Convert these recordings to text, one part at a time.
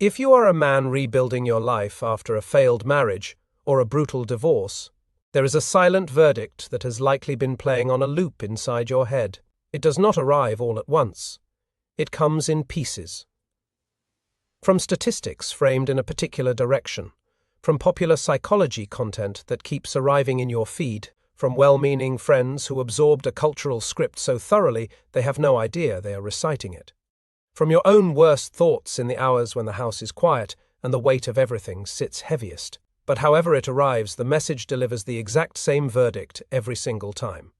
If you are a man rebuilding your life after a failed marriage or a brutal divorce, there is a silent verdict that has likely been playing on a loop inside your head. It does not arrive all at once. It comes in pieces. From statistics framed in a particular direction, from popular psychology content that keeps arriving in your feed, from well-meaning friends who absorbed a cultural script so thoroughly they have no idea they are reciting it. From your own worst thoughts in the hours when the house is quiet and the weight of everything sits heaviest. But however it arrives, the message delivers the exact same verdict every single time.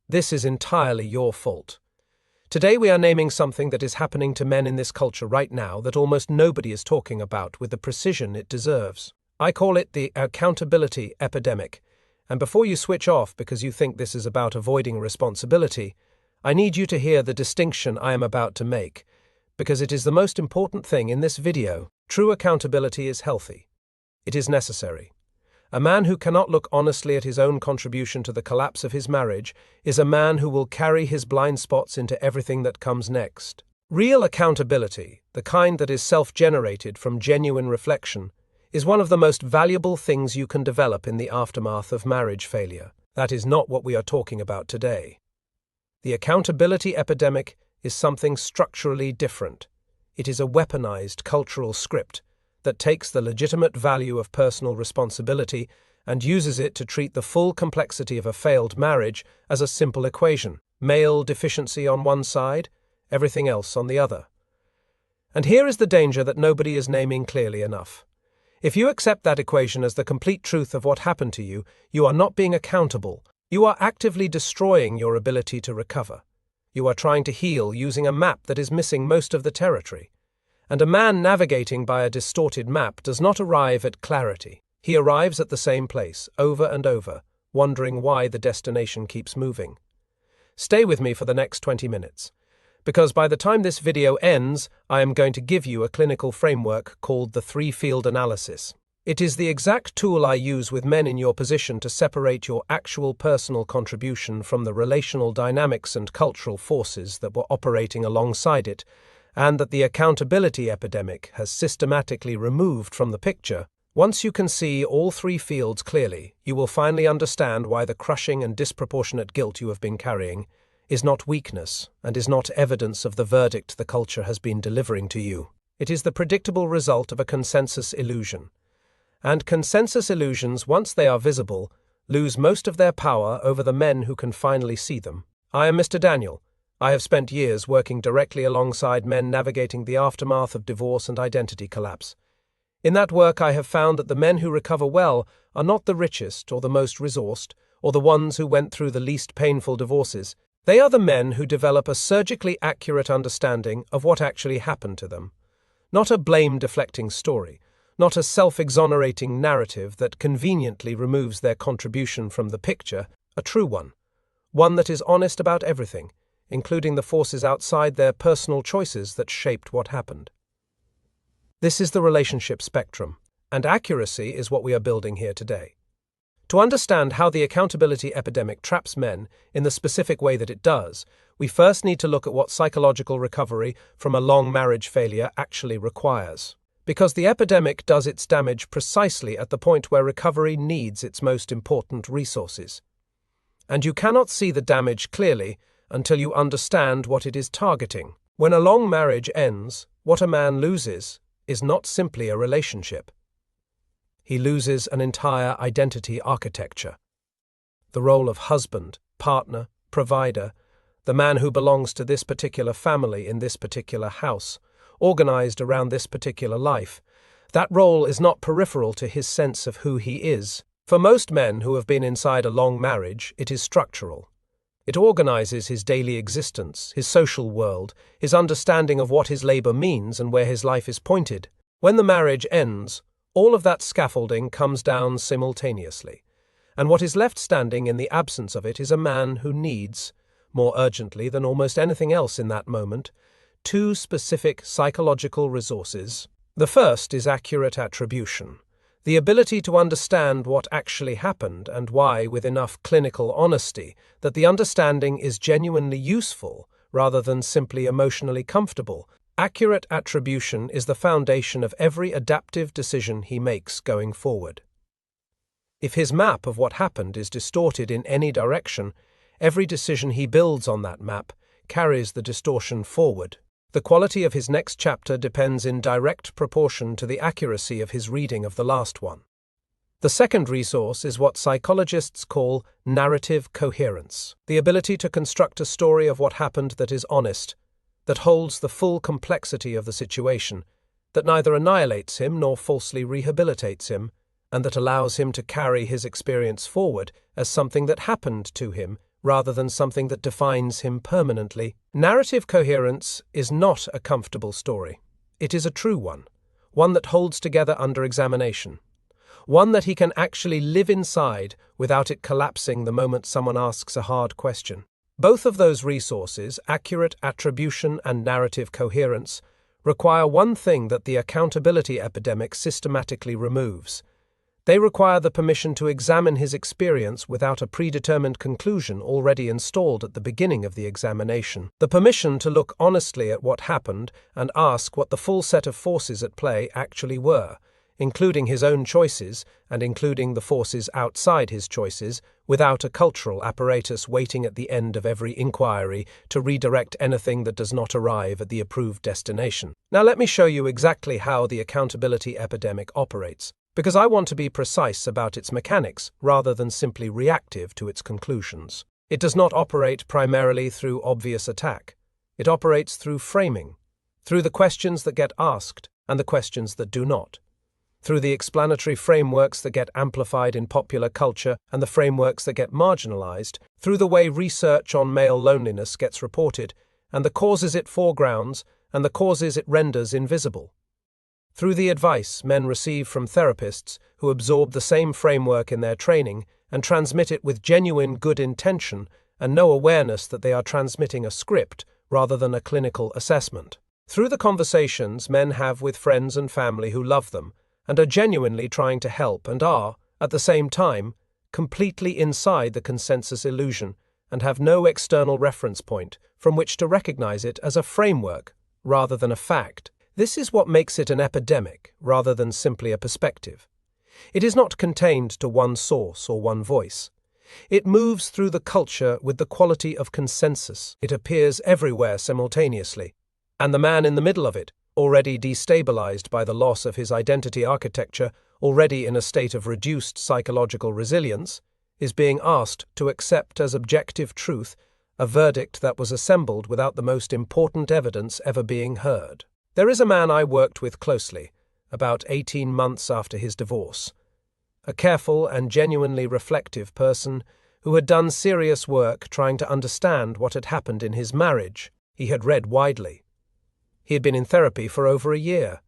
This is entirely your fault. Today we are naming something that is happening to men in this culture right now that almost nobody is talking about with the precision it deserves. I call it the accountability epidemic. And before you switch off because you think this is about avoiding responsibility, I need you to hear the distinction I am about to make, because it is the most important thing in this video. True accountability is healthy. It is necessary. A man who cannot look honestly at his own contribution to the collapse of his marriage is a man who will carry his blind spots into everything that comes next. Real accountability, the kind that is self-generated from genuine reflection, is one of the most valuable things you can develop in the aftermath of marriage failure. That is not what we are talking about today. The accountability epidemic is something structurally different. It is a weaponized cultural script that takes the legitimate value of personal responsibility and uses it to treat the full complexity of a failed marriage as a simple equation: male deficiency on one side, everything else on the other. And here is the danger that nobody is naming clearly enough. If you accept that equation as the complete truth of what happened to you, you are not being accountable. You are actively destroying your ability to recover. You are trying to heal using a map that is missing most of the territory. And a man navigating by a distorted map does not arrive at clarity. He arrives at the same place, over and over, wondering why the destination keeps moving. Stay with me for the next 20 minutes, because by the time this video ends, I am going to give you a clinical framework called the three-field analysis. It is the exact tool I use with men in your position to separate your actual personal contribution from the relational dynamics and cultural forces that were operating alongside it, and that the accountability epidemic has systematically removed from the picture. Once you can see all three fields clearly, you will finally understand why the crushing and disproportionate guilt you have been carrying is not weakness and is not evidence of the verdict the culture has been delivering to you. It is the predictable result of a consensus illusion. And consensus illusions, once they are visible, lose most of their power over the men who can finally see them. I am Mr. Daniel. I have spent years working directly alongside men navigating the aftermath of divorce and identity collapse. In that work, I have found that the men who recover well are not the richest or the most resourced, or the ones who went through the least painful divorces. They are the men who develop a surgically accurate understanding of what actually happened to them. Not a blame-deflecting story, not a self-exonerating narrative that conveniently removes their contribution from the picture, a true one. One that is honest about everything, including the forces outside their personal choices that shaped what happened. This is the relationship spectrum, and accuracy is what we are building here today. To understand how the accountability epidemic traps men in the specific way that it does, we first need to look at what psychological recovery from a long marriage failure actually requires. Because the epidemic does its damage precisely at the point where recovery needs its most important resources. And you cannot see the damage clearly until you understand what it is targeting. When a long marriage ends, what a man loses is not simply a relationship. He loses an entire identity architecture. The role of husband, partner, provider, the man who belongs to this particular family in this particular house, organized around this particular life, that role is not peripheral to his sense of who he is. For most men who have been inside a long marriage, it is structural. It organizes his daily existence, his social world, his understanding of what his labor means and where his life is pointed. When the marriage ends, all of that scaffolding comes down simultaneously, and what is left standing in the absence of it is a man who needs, more urgently than almost anything else in that moment, two specific psychological resources. The first is accurate attribution, the ability to understand what actually happened and why with enough clinical honesty that the understanding is genuinely useful rather than simply emotionally comfortable. Accurate attribution is the foundation of every adaptive decision he makes going forward. If his map of what happened is distorted in any direction, every decision he builds on that map carries the distortion forward. The quality of his next chapter depends in direct proportion to the accuracy of his reading of the last one. The second resource is what psychologists call narrative coherence, the ability to construct a story of what happened that is honest, that holds the full complexity of the situation, that neither annihilates him nor falsely rehabilitates him, and that allows him to carry his experience forward as something that happened to him rather than something that defines him permanently. Narrative coherence is not a comfortable story. It is a true one that holds together under examination, one that he can actually live inside without it collapsing the moment someone asks a hard question. Both of those resources, accurate attribution and narrative coherence, require one thing that the accountability epidemic systematically removes. They require the permission to examine his experience without a predetermined conclusion already installed at the beginning of the examination. The permission to look honestly at what happened and ask what the full set of forces at play actually were, including his own choices and including the forces outside his choices, without a cultural apparatus waiting at the end of every inquiry to redirect anything that does not arrive at the approved destination. Now let me show you exactly how the accountability epidemic operates, because I want to be precise about its mechanics rather than simply reactive to its conclusions. It does not operate primarily through obvious attack. It operates through framing, through the questions that get asked and the questions that do not, through the explanatory frameworks that get amplified in popular culture and the frameworks that get marginalized, through the way research on male loneliness gets reported, and the causes it foregrounds and the causes it renders invisible, through the advice men receive from therapists who absorb the same framework in their training and transmit it with genuine good intention and no awareness that they are transmitting a script rather than a clinical assessment, through the conversations men have with friends and family who love them and are genuinely trying to help and are, at the same time, completely inside the consensus illusion and have no external reference point from which to recognize it as a framework rather than a fact. This is what makes it an epidemic rather than simply a perspective. It is not contained to one source or one voice. It moves through the culture with the quality of consensus. It appears everywhere simultaneously, and the man in the middle of it, already destabilized by the loss of his identity architecture, already in a state of reduced psychological resilience, is being asked to accept as objective truth a verdict that was assembled without the most important evidence ever being heard. There is a man I worked with closely, about 18 months after his divorce, a careful and genuinely reflective person who had done serious work trying to understand what had happened in his marriage. He had read widely. He had been in therapy for over a year.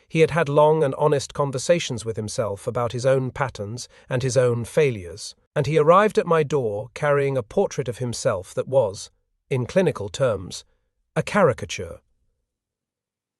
He had had long and honest conversations with himself about his own patterns and his own failures, and he arrived at my door carrying a portrait of himself that was, in clinical terms, a caricature.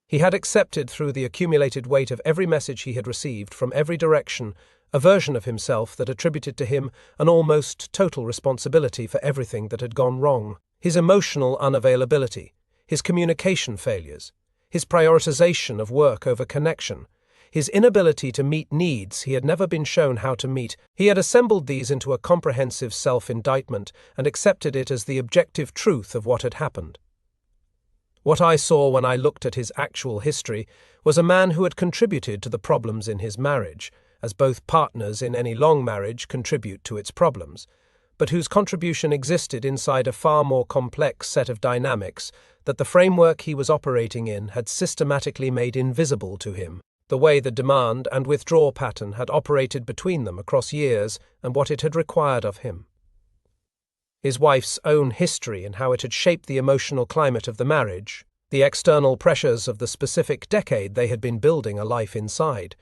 He had accepted through the accumulated weight of every message he had received from every direction a version of himself that attributed to him an almost total responsibility for everything that had gone wrong. His emotional unavailability, his communication failures, his prioritization of work over connection, his inability to meet needs he had never been shown how to meet. He had assembled these into a comprehensive self-indictment and accepted it as the objective truth of what had happened. What I saw when I looked at his actual history was a man who had contributed to the problems in his marriage, as both partners in any long marriage contribute to its problems, but whose contribution existed inside a far more complex set of dynamics that the framework he was operating in had systematically made invisible to him, the way the demand and withdrawal pattern had operated between them across years and what it had required of him. His wife's own history and how it had shaped the emotional climate of the marriage, the external pressures of the specific decade they had been building a life inside,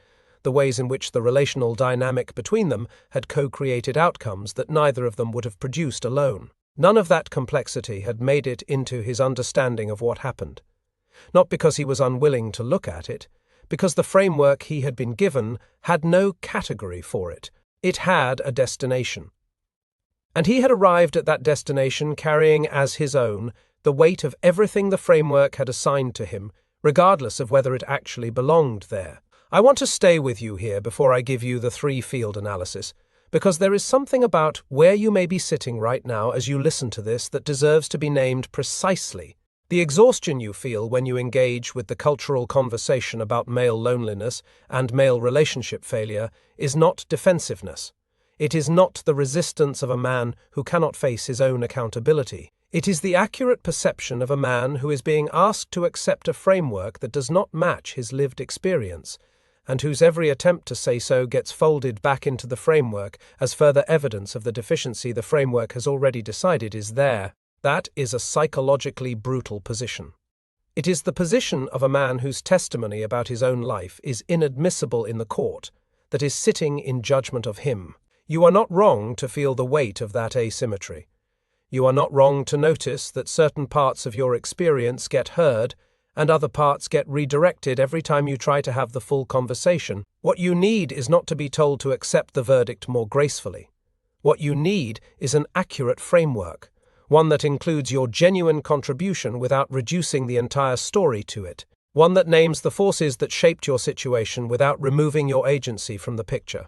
the ways in which the relational dynamic between them had co-created outcomes that neither of them would have produced alone. None of that complexity had made it into his understanding of what happened. Not because he was unwilling to look at it, because the framework he had been given had no category for it. It had a destination. And he had arrived at that destination carrying as his own the weight of everything the framework had assigned to him regardless of whether it actually belonged there. I want to stay with you here before I give you the three-field analysis, because there is something about where you may be sitting right now as you listen to this that deserves to be named precisely. The exhaustion you feel when you engage with the cultural conversation about male loneliness and male relationship failure is not defensiveness. It is not the resistance of a man who cannot face his own accountability. It is the accurate perception of a man who is being asked to accept a framework that does not match his lived experience, and whose every attempt to say so gets folded back into the framework as further evidence of the deficiency the framework has already decided is there. That is a psychologically brutal position. It is the position of a man whose testimony about his own life is inadmissible in the court, that is sitting in judgment of him. You are not wrong to feel the weight of that asymmetry. You are not wrong to notice that certain parts of your experience get heard and other parts get redirected every time you try to have the full conversation. What you need is not to be told to accept the verdict more gracefully. What you need is an accurate framework, one that includes your genuine contribution without reducing the entire story to it, one that names the forces that shaped your situation without removing your agency from the picture,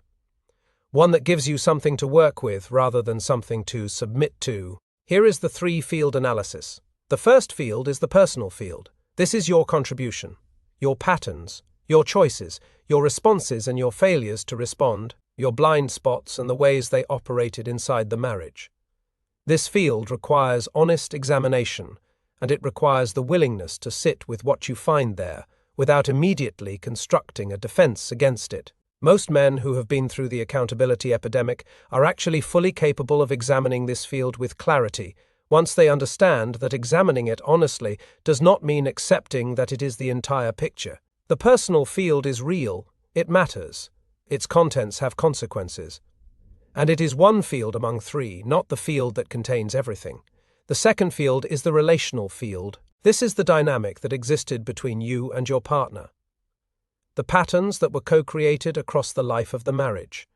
one that gives you something to work with rather than something to submit to. Here is the three-field analysis. The first field is the personal field. This is your contribution, your patterns, your choices, your responses and your failures to respond, your blind spots and the ways they operated inside the marriage. This field requires honest examination, and it requires the willingness to sit with what you find there without immediately constructing a defense against it. Most men who have been through the accountability epidemic are actually fully capable of examining this field with clarity, once they understand that examining it honestly does not mean accepting that it is the entire picture. The personal field is real, it matters, its contents have consequences. And it is one field among three, not the field that contains everything. The second field is the relational field. This is the dynamic that existed between you and your partner. The patterns that were co-created across the life of the marriage.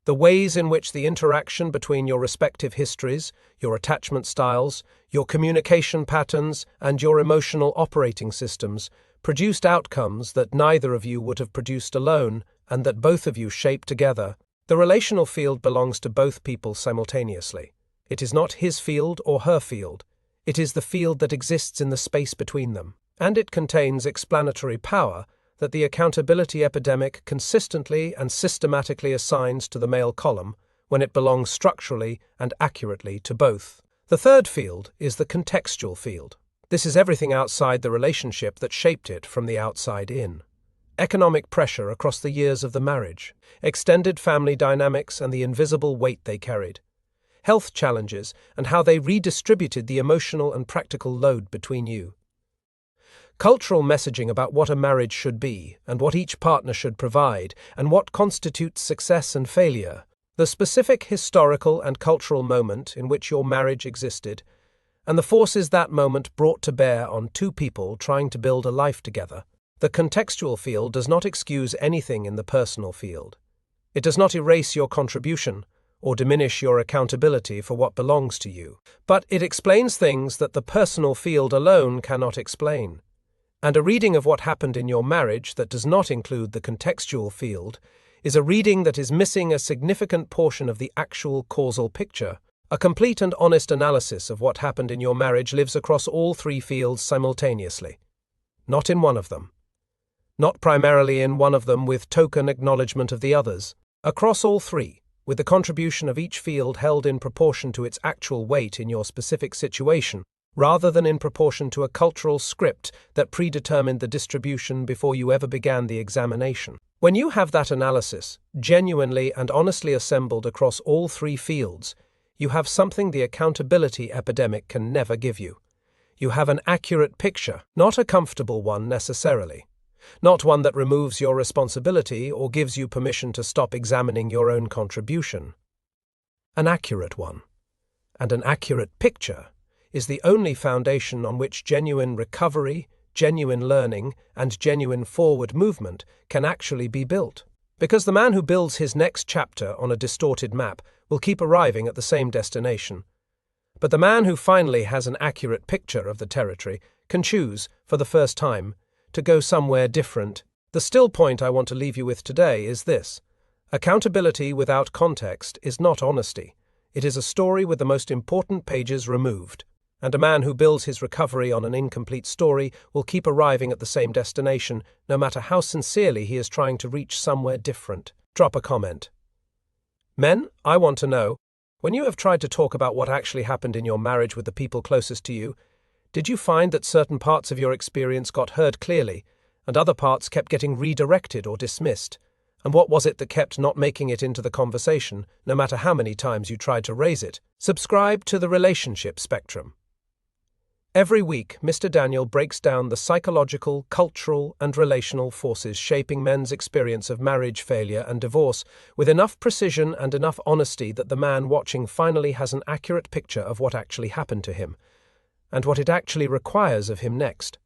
The ways in which the interaction between your respective histories, your attachment styles, your communication patterns, and your emotional operating systems produced outcomes that neither of you would have produced alone and that both of you shaped together. The relational field belongs to both people simultaneously. It is not his field or her field. It is the field that exists in the space between them. And it contains explanatory power that the accountability epidemic consistently and systematically assigns to the male column when it belongs structurally and accurately to both. The third field is the contextual field. This is everything outside the relationship that shaped it from the outside in. Economic pressure across the years of the marriage, extended family dynamics and the invisible weight they carried, health challenges and how they redistributed the emotional and practical load between you. Cultural messaging about what a marriage should be and what each partner should provide and what constitutes success and failure, the specific historical and cultural moment in which your marriage existed, and the forces that moment brought to bear on two people trying to build a life together. The contextual field does not excuse anything in the personal field. It does not erase your contribution or diminish your accountability for what belongs to you, but it explains things that the personal field alone cannot explain. And a reading of what happened in your marriage that does not include the contextual field is a reading that is missing a significant portion of the actual causal picture. A complete and honest analysis of what happened in your marriage lives across all three fields simultaneously. Not in one of them. Not primarily in one of them with token acknowledgement of the others. Across all three, with the contribution of each field held in proportion to its actual weight in your specific situation, rather than in proportion to a cultural script that predetermined the distribution before you ever began the examination. When you have that analysis, genuinely and honestly assembled across all three fields, you have something the accountability epidemic can never give you. You have an accurate picture, not a comfortable one necessarily. Not one that removes your responsibility or gives you permission to stop examining your own contribution. An accurate one. And an accurate picture is the only foundation on which genuine recovery, genuine learning, and genuine forward movement can actually be built. Because the man who builds his next chapter on a distorted map will keep arriving at the same destination. But the man who finally has an accurate picture of the territory can choose, for the first time, to go somewhere different. The still point I want to leave you with today is this. Accountability without context is not honesty. It is a story with the most important pages removed. And a man who builds his recovery on an incomplete story will keep arriving at the same destination, no matter how sincerely he is trying to reach somewhere different. Drop a comment. Men, I want to know, when you have tried to talk about what actually happened in your marriage with the people closest to you, did you find that certain parts of your experience got heard clearly, and other parts kept getting redirected or dismissed? And what was it that kept not making it into the conversation, no matter how many times you tried to raise it? Subscribe to the Relationship Spectrum. Every week, Mr. Daniel breaks down the psychological, cultural, and relational forces shaping men's experience of marriage failure and divorce with enough precision and enough honesty that the man watching finally has an accurate picture of what actually happened to him, and what it actually requires of him next.